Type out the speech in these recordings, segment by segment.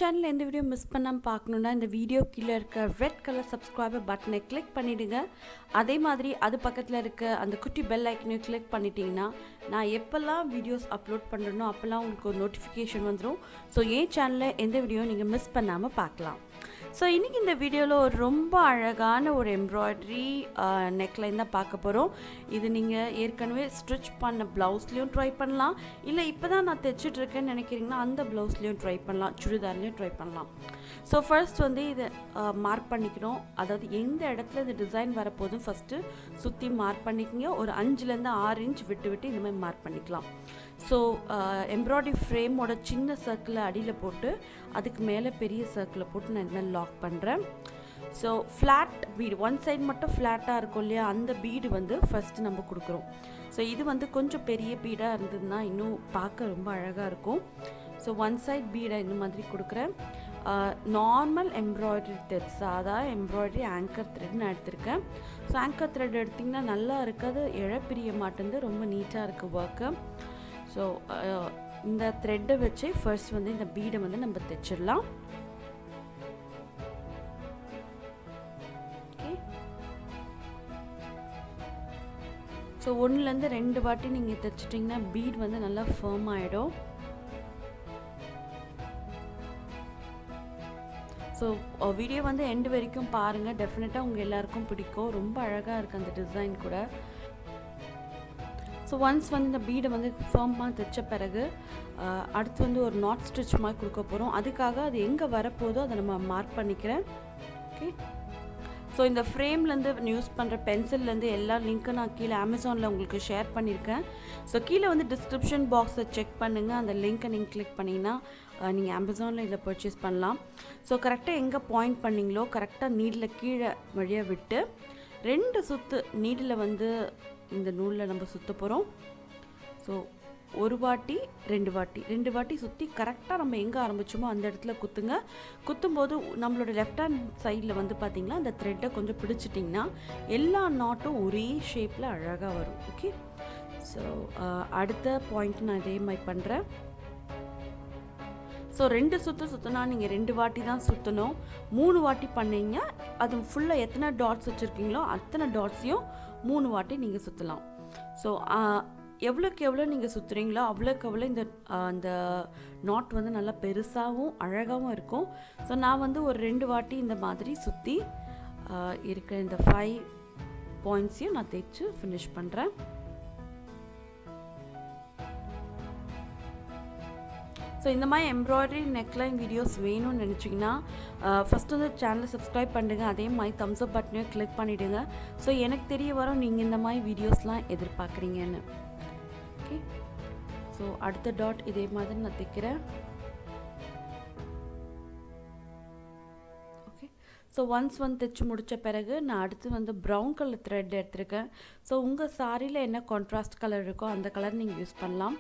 Channel எந்த video miss பண்ணாமல் பார்க்கணுன்னா இந்த வீடியோ கீழே இருக்க ரெட் கலர் சப்ஸ்கிரைபர் பட்டனை கிளிக் பண்ணிவிடுங்க. அதே மாதிரி அது பக்கத்தில் இருக்க அந்த குட்டி பெல் ஐக்கனையும் கிளிக் பண்ணிட்டீங்கன்னா நான் எப்போல்லாம் வீடியோஸ் அப்லோட் பண்ணுறனோ அப்போல்லாம் உங்களுக்கு ஒரு நோட்டிஃபிகேஷன் வந்துடும். ஸோ என் சேனலில் எந்த வீடியோ நீங்கள் மிஸ் பண்ணாமல் பார்க்கலாம். ஸோ இன்றைக்கி இந்த வீடியோவில் ஒரு ரொம்ப அழகான ஒரு எம்ப்ராய்டரி நெக்லைன் தான் பார்க்க போகிறோம். இது நீங்கள் ஏற்கனவே ஸ்டிச் பண்ண ப்ளவுஸ்லேயும் ட்ரை பண்ணலாம், இல்லை இப்போ தான் நான் தைச்சிட்ருக்கேன்னு நினைக்கிறீங்கன்னா அந்த ப்ளவுஸ்லேயும் ட்ரை பண்ணலாம், சுடிதார்லேயும் ட்ரை பண்ணலாம். ஸோ ஃபர்ஸ்ட் வந்து இதை மார்க் பண்ணிக்கிறோம். அதாவது எந்த இடத்துல இந்த டிசைன் வரப்போதும் ஃபஸ்ட்டு சுற்றி மார்க் பண்ணிக்கோங்க. ஒரு 5லேருந்து 6 இன்ச் விட்டு விட்டு இந்த மாதிரி மார்க் பண்ணிக்கலாம். ஸோ எம்ப்ராய்டரி ஃப்ரேமோட சின்ன சர்க்கிளை அடியில் போட்டு அதுக்கு மேலே பெரிய சர்க்கிளை போட்டு நான் இந்த மாதிரி லாக் பண்ணுறேன். So flat bead, one side மட்டும் ஃப்ளாட்டாக இருக்கும் இல்லையா, அந்த பீடு வந்து ஃபஸ்ட்டு நம்ம கொடுக்குறோம். ஸோ இது வந்து கொஞ்சம் பெரிய பீடாக இருந்ததுன்னா இன்னும் பார்க்க ரொம்ப அழகாக இருக்கும். ஸோ ஒன் சைட் பீடை இந்த மாதிரி கொடுக்குறேன். நார்மல் எம்ப்ராய்டரி த்ரெட், சாதா எம்ப்ராய்டரி ஆங்கர் த்ரெட் நான் எடுத்திருக்கேன். ஸோ ஆங்கர் த்ரெட் எடுத்திங்கன்னா நல்லா இருக்காது, பிரிய மாட்டேங்குது, ரொம்ப நீட்டாக இருக்குது ஒர்க்கு. ஸோ இந்த த்ரெட்டை வச்சு ஃபர்ஸ்ட் வந்து இந்த பீடை வந்து நம்ம தைச்சிடலாம். ஓகே, ஸோ 1லேருந்து 2 வாட்டி நீங்கள் தைச்சிட்டிங்கன்னா பீட் வந்து நல்லா ஃபர்ம் ஆகிடும். ஸோ வீடியோ வந்து எண்டு வரைக்கும் பாருங்கள், டெஃபினட்டாக உங்கள் எல்லாருக்கும் பிடிக்கும். ரொம்ப அழகாக இருக்குது அந்த டிசைன் கூட. ஸோ ஒன்ஸ் வந்து இந்த பீடை வந்து ஃபர்மாக தைச்ச பிறகு அடுத்து வந்து ஒரு நாட் ஸ்டிச் மாதிரி கொடுக்க போகிறோம். அதுக்காக அது எங்கே வரப்போதோ அதை நம்ம மார்க் பண்ணிக்கிறேன். ஓகே, ஸோ இந்த ஃப்ரேம்லேருந்து யூஸ் பண்ணுற பென்சில்லேருந்து எல்லா லிங்க்கும் நான் கீழே அமேசானில் உங்களுக்கு ஷேர் பண்ணியிருக்கேன். ஸோ கீழே வந்து டிஸ்கிரிப்ஷன் பாக்ஸை செக் பண்ணுங்கள், அந்த லிங்க்கை நீங்கள் கிளிக் பண்ணிங்கன்னா நீங்கள் அமேசானில் இதில் பர்ச்சேஸ் பண்ணலாம். ஸோ கரெக்டாக எங்கே பாயிண்ட் பண்ணிங்களோ கரெக்டாக நீடில் கீழே வழியாக விட்டு 2 சுற்று நீடில் வந்து இந்த நூலில் நம்ம சுற்ற போகிறோம். ஸோ ஒரு வாட்டி 2 வாட்டி சுற்றி கரெக்டாக நம்ம எங்கே ஆரம்பிச்சோமோ அந்த இடத்துல குத்துங்க. குத்தும்போது நம்மளோட லெஃப்ட் ஹேண்ட் சைடில் வந்து பார்த்திங்கன்னா அந்த த்ரெட்டை கொஞ்சம் பிடிச்சிட்டிங்கன்னா எல்லா நாட்டும் ஒரே ஷேப்பில் அழகாக வரும். ஓகே, ஸோ அடுத்த பாயிண்ட் நான் இதே மாதிரி பண்ணுறேன். ஸோ 2 சுற்று சுற்றினா நீங்கள் 2 வாட்டி தான் சுற்றணும். 3 வாட்டி பண்ணிங்க அது ஃபுல்லாக எத்தனை டாட்ஸ் வச்சுருக்கீங்களோ அத்தனை டாட்ஸையும் 3 வாட்டி நீங்கள் சுற்றலாம். ஸோ எவ்வளோக்கு எவ்வளோ நீங்கள் சுற்றுறீங்களோ அவ்வளோக்கு அவ்வளோ இந்த அந்த நாட் வந்து நல்லா பெருசாகவும் அழகாகவும் இருக்கும். ஸோ நான் வந்து ஒரு 2 வாட்டி இந்த மாதிரி சுற்றி இருக்கிற இந்த 5 பாயிண்ட்ஸையும் நான் தைச்சு ஃபினிஷ் பண்ணுறேன். ஸோ இந்த மாதிரி எம்ப்ராய்டரி நெக்லைன் வீடியோஸ் வேணும்னு நினச்சிங்கன்னா ஃபஸ்ட்டு வந்து சேனலை சப்ஸ்கிரைப் பண்ணுங்கள். அதே மாதிரி தம்ஸ் அப் பட்டனையும் கிளிக் பண்ணிவிடுங்க. ஸோ எனக்கு தெரிய வரும் நீங்கள் இந்த மாதிரி வீடியோஸ்லாம் எதிர்பார்க்குறீங்கன்னு. ஓகே, ஸோ அடுத்த டாட் இதே மாதிரி நான் தைக்கிறேன். ஓகே, ஸோ ஒன்ஸ் வந்து தைச்சு முடித்த பிறகு நான் அடுத்து வந்து ப்ரௌன் கலர் த்ரெட் எடுத்திருக்கேன். ஸோ உங்கள் சாரியில் என்ன கான்ட்ராஸ்ட் கலர் இருக்கோ அந்த கலர் நீங்கள் யூஸ் பண்ணலாம்.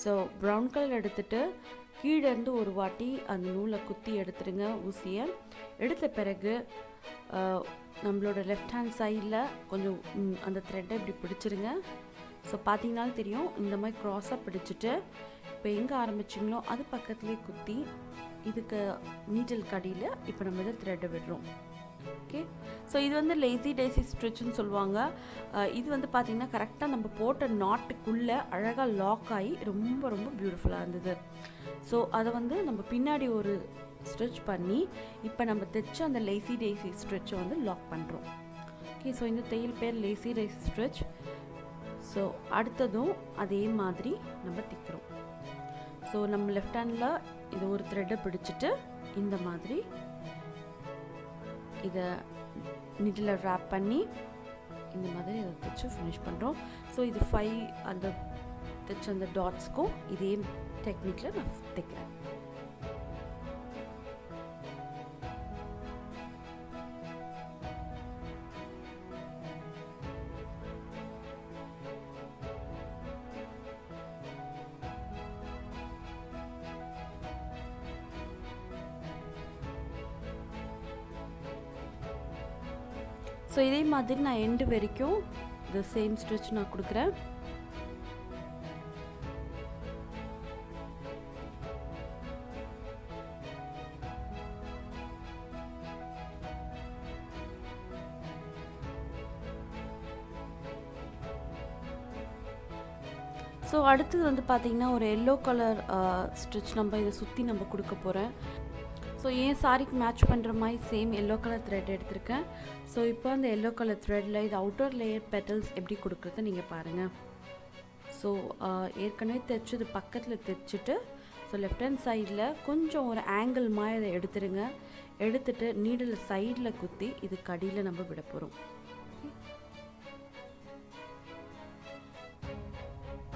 ஸோ ப்ரௌன் கலர் எடுத்துகிட்டு கீழேருந்து ஒரு வாட்டி அந்த நூலை குத்தி எடுத்துடுங்க. ஊசியை எடுத்த பிறகு நம்மளோட லெஃப்ட் ஹேண்ட் சைடில் கொஞ்சம் அந்த த்ரெட்டை இப்படி பிடிச்சிருங்க. ஸோ பார்த்தீங்கன்னாலும் தெரியும், இந்த மாதிரி க்ராஸாக பிடிச்சிட்டு இப்போ எங்கே ஆரம்பிச்சிங்களோ அது பக்கத்துலேயே குத்தி இதுக்கு நீடில் கடியில் இப்போ நம்ம இதை த்ரெட்டை விடுறோம். ஓகே, ஸோ இது வந்து லேசி டேசி ஸ்டிச்சுன்னு சொல்லுவாங்க. இது வந்து பார்த்திங்கன்னா கரெக்டாக நம்ம போட்ட நாட்டுக்குள்ளே அழகாக லாக் ஆகி ரொம்ப ரொம்ப பியூட்டிஃபுல்லாக இருந்தது. ஸோ அதை வந்து நம்ம பின்னாடி ஒரு ஸ்டிச் பண்ணி இப்போ நம்ம தைச்ச அந்த லேசி டேசி ஸ்டிச்சை வந்து லாக் பண்ணுறோம். ஓகே, ஸோ இந்த தையல் பேர் லேசி டேசி ஸ்டிச். ஸோ அடுத்ததும் அதே மாதிரி நம்ம தைக்கிறோம். ஸோ நம்ம லெஃப்ட் ஹேண்டில் இது ஒரு த்ரெட்டை பிடிச்சிட்டு இந்த மாதிரி இதை நீடில் ரேப் பண்ணி இந்த மாதிரி இதை தைச்சு ஃபினிஷ் பண்ணுறோம். ஸோ இது 5 அந்த தைச்ச அந்த டாட்ஸ்க்கும் இதே டெக்னிக்கில் நான் தைக்கிறேன். ஸோ இதே மாதிரி நான் எண்டு வரைக்கும் இந்த சேம் ஸ்டிச் நான் கொடுக்குறேன். ஸோ அடுத்தது வந்து பார்த்திங்கன்னா ஒரு எல்லோ கலர் ஸ்டிச் நம்ம இதை சுற்றி நம்ம கொடுக்க போகிறேன். ஸோ என் சாரிக்கு மேட்ச் பண்ணுற மாதிரி சேம் எல்லோ கலர் த்ரெட் எடுத்திருக்கேன். ஸோ இப்போ அந்த எல்லோ கலர் த்ரெட்டில் இது அவுட்டர் லேயர் பெட்டல்ஸ் எப்படி கொடுக்குறத நீங்கள் பாருங்கள். ஸோ ஏற்கனவே தைச்சது பக்கத்தில் தைச்சிட்டு ஸோ லெஃப்ட் ஹேண்ட் சைடில் கொஞ்சம் ஒரு ஆங்கிள் மாதிரி அதை எடுத்துடுங்க. எடுத்துட்டு நீடில் சைடில் குத்தி இது கடியில் நம்ம விட போகிறோம்.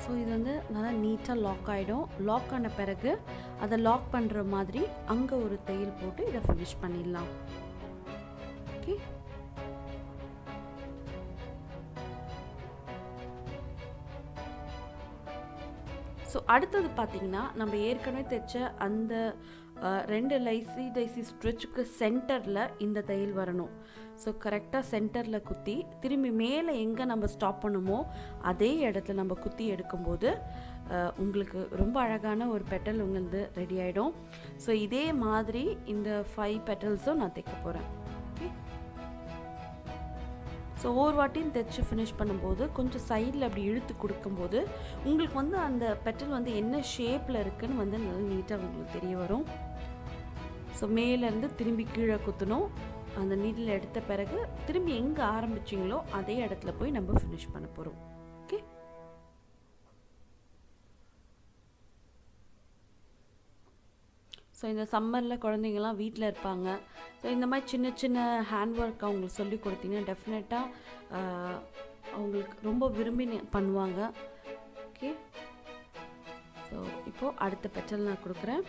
ஸோ இது வந்து நல்லா நீட்டாக லாக் ஆகிடும். லாக் ஆன பிறகு அதை லாக் பண்ணுற மாதிரி அங்கே ஒரு தையல் போட்டு இதை ஃபினிஷ் பண்ணிடலாம். ஓகே, ஸோ அடுத்தது பார்த்திங்கன்னா நம்ம ஏற்கனவே தைச்ச அந்த 2 லைசி ஸ்ட்ரிச்சுக்கு சென்டரில் இந்த தையல் வரணும். ஸோ கரெக்டாக சென்டரில் குத்தி திரும்பி மேலே எங்கே நம்ம ஸ்டாப் பண்ணுமோ அதே இடத்துல நம்ம குத்தி எடுக்கும்போது உங்களுக்கு ரொம்ப அழகான ஒரு பெட்டல் உங்களுக்கு ரெடி ஆகிடும். ஸோ இதே மாதிரி இந்த 5 பெட்டல்ஸும் நான் தைக்க போகிறேன். ஓகே, ஸோ ஒவ்வொரு வாட்டியும் தைச்சி ஃபினிஷ் பண்ணும்போது கொஞ்சம் சைடில் அப்படி இழுத்து கொடுக்கும்போது உங்களுக்கு வந்து அந்த பெட்டல் வந்து என்ன ஷேப்பில் இருக்குதுன்னு வந்து நல்லா நீட்டாக உங்களுக்கு தெரிய வரும். ஸோ மேலேருந்து திரும்பி கீழே குத்தணும். அந்த நீடில் எடுத்த பிறகு திரும்பி எங்கே ஆரம்பிச்சிங்களோ அதே இடத்துல போய் நம்ம ஃபினிஷ் பண்ண போகிறோம். ஓகே, ஸோ இந்த சம்மரில் குழந்தைங்கள்லாம் வீட்டில் இருப்பாங்க. ஸோ இந்த மாதிரி சின்ன சின்ன ஹேண்ட் ஒர்க் அவங்களுக்கு சொல்லி கொடுத்தீங்கன்னா டெஃபினட்டாக அவங்களுக்கு ரொம்ப விரும்பி பண்ணுவாங்க. ஓகே, ஸோ இப்போது அடுத்த பெட்டல் நான் கொடுக்குறேன்.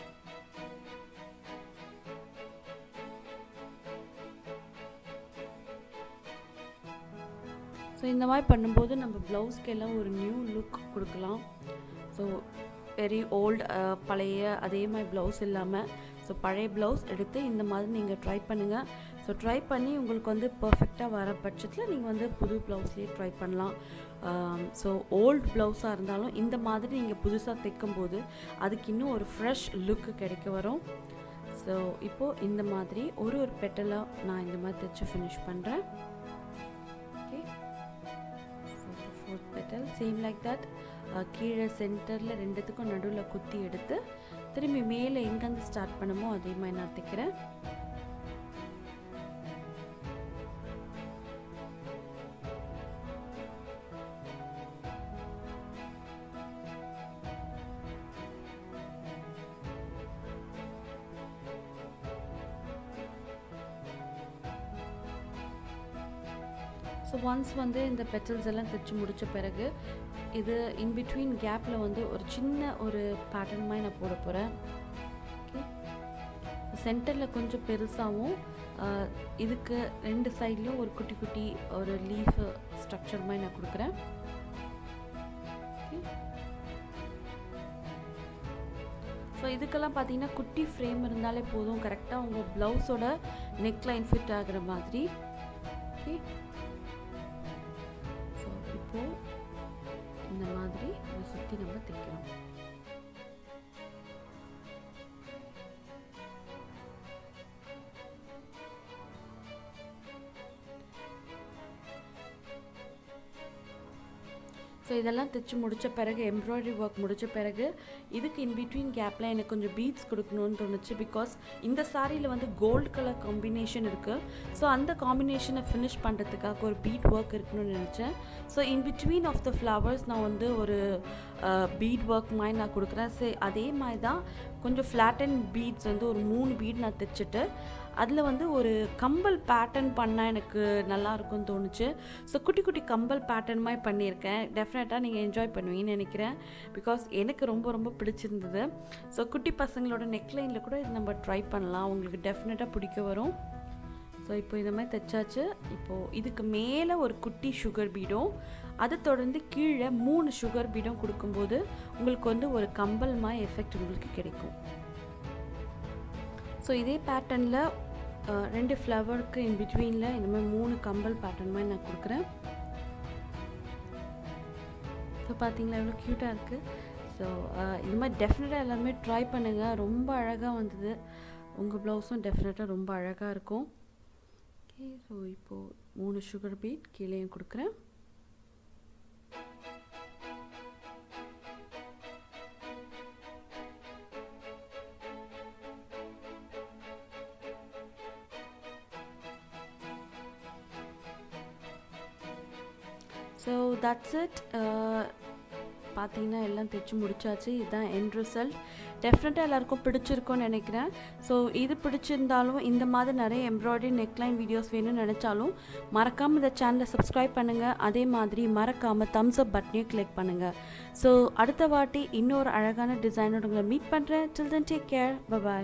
ஸோ இந்த மாதிரி பண்ணும்போது நம்ம ப்ளவுஸ்க்கு எல்லாம் ஒரு நியூ லுக் கொடுக்கலாம். ஸோ வெரி ஓல்டு பழைய அதே மாதிரி ப்ளவுஸ் இல்லாமல் ஸோ பழைய ப்ளவுஸ் எடுத்து இந்த மாதிரி நீங்கள் ட்ரை பண்ணுங்கள். ஸோ ட்ரை பண்ணி உங்களுக்கு வந்து பர்ஃபெக்டாக வர பட்சத்தில் நீங்கள் வந்து புது ப்ளவுஸ்லேயே ட்ரை பண்ணலாம். ஸோ ஓல்டு ப்ளவுஸாக இருந்தாலும் இந்த மாதிரி நீங்கள் புதுசாக தைக்கும்போது அதுக்கு இன்னும் ஒரு ஃப்ரெஷ் லுக்கு கிடைக்க வரும். ஸோ இப்போது இந்த மாதிரி ஒரு பெட்டலாக நான் இந்த மாதிரி தைச்சி ஃபினிஷ் பண்ணுறேன். Okay, so 4th petal same like that கீழே சென்டரில் 2த்துக்கும் நடுவில் குத்தி எடுத்து திரும்பி மேலே எங்கேருந்து ஸ்டார்ட் பண்ணமோ அதே மாதிரி நான் தைக்கிறேன். ஸோ ஒன்ஸ் வந்து இந்த பெட்டல்ஸ் எல்லாம் தைச்சி முடித்த பிறகு இது இன்பிட்வீன் கேப்பில் வந்து ஒரு சின்ன ஒரு பேட்டர்ன் மாதிரி நான் போட போகிறேன். ஓகே, சென்டரில் கொஞ்சம் பெருசாகவும் இதுக்கு 2 சைட்லேயும் ஒரு குட்டி குட்டி ஒரு லீஃப் ஸ்ட்ரக்சர் மாதிரி நான் கொடுக்குறேன். ஸோ இதுக்கெல்லாம் பார்த்தீங்கன்னா குட்டி ஃப்ரேம் இருந்தாலே போதும், கரெக்டாக உங்கள் ப்ளவுஸோட நெக் லைன் ஃபிட் ஆகிற மாதிரி. ஓகே, ஸோ இப்போது இந்த மாதிரி இதை சுற்றி நம்ம தைக்கிறோம். ஸோ இதெல்லாம் தைச்சி முடித்த பிறகு எம்ப்ராய்டரி ஒர்க் முடித்த பிறகு இதுக்கு இன்பிட்வீன் கேப்பில் எனக்கு கொஞ்சம் பீட்ஸ் கொடுக்கணும்னு தோணுச்சு. பிகாஸ் இந்த சாரியில் வந்து கோல்டு கலர் காம்பினேஷன் இருக்குது. ஸோ அந்த காம்பினேஷனை ஃபினிஷ் பண்ணுறதுக்காக ஒரு பீட் ஒர்க் இருக்கணும்னு நினச்சேன். So in between of the flowers நான் வந்து ஒரு பீட் ஒர்க் மாதிரி நான் கொடுக்குறேன். சரி, அதே மாதிரி தான் கொஞ்சம் ஃப்ளாட் அண்ட் பீட்ஸ் வந்து ஒரு 3 பீட் நான் தைச்சிட்டு அதில் வந்து ஒரு கம்பல் பேட்டர்ன் பண்ணால் எனக்கு நல்லாயிருக்கும்னு தோணுச்சு. ஸோ குட்டி குட்டி கம்பல் பேட்டர்ன் மாதிரி பண்ணியிருக்கேன். டெஃபினட்டாக நீங்கள் என்ஜாய் பண்ணுவீங்கன்னு நினைக்கிறேன். பிகாஸ் எனக்கு ரொம்ப ரொம்ப பிடிச்சிருந்தது. ஸோ குட்டி பசங்களோட நெக்லைனில் கூட இது நம்ம ட்ரை பண்ணலாம், உங்களுக்கு டெஃபினட்டாக பிடிக்க வரும். ஸோ இப்போ இந்த மாதிரி தைச்சாச்சு. இப்போது இதுக்கு மேலே ஒரு குட்டி சுகர் பீடும் அதை தொடர்ந்து கீழே 3 சுகர் பீடும் கொடுக்கும்போது உங்களுக்கு வந்து ஒரு கம்பல் மாதிரி எஃபெக்ட் உங்களுக்கு கிடைக்கும். ஸோ இதே பேட்டர்னில் 2 ஃப்ளவருக்கு இன்பிட்வீனில் இந்த மாதிரி 3 கம்பல் பேட்டர்ன் மாதிரி நான் கொடுக்குறேன். ஸோ பார்த்தீங்களா எவ்வளோ க்யூட்டாக இருக்குது. ஸோ இது மாதிரி டெஃபினட்டாக எல்லாருமே ட்ரை பண்ணுங்கள். ரொம்ப அழகாக வந்தது. உங்கள் ப்ளவுஸும் டெஃபினட்டாக ரொம்ப அழகாக இருக்கும். ஓகே, ஸோ இப்போது 3 சுகர் பீட் கீழேயும் கொடுக்குறேன். So that's it. பார்த்தீங்கன்னா எல்லாம் தைச்சு முடிச்சாச்சு. இதுதான் எண்ட் ரிசல்ட். டெஃபினட்டாக எல்லாருக்கும் பிடிச்சிருக்கும்னு நினைக்கிறேன். ஸோ இது பிடிச்சிருந்தாலும் இந்த மாதிரி நிறைய எம்ப்ராய்டரி நெக்லைன் வீடியோஸ் வேணும்னு நினச்சாலும் மறக்காமல் இந்த சேனலை சப்ஸ்கிரைப் பண்ணுங்கள். அதே மாதிரி மறக்காமல் தம்ஸ் அப் பட்டனையும் கிளிக் பண்ணுங்கள். ஸோ அடுத்த வாட்டி இன்னொரு அழகான டிசைனோட உங்களை மீட் பண்ணுறேன். டில் தென் டேக் கேர். பை.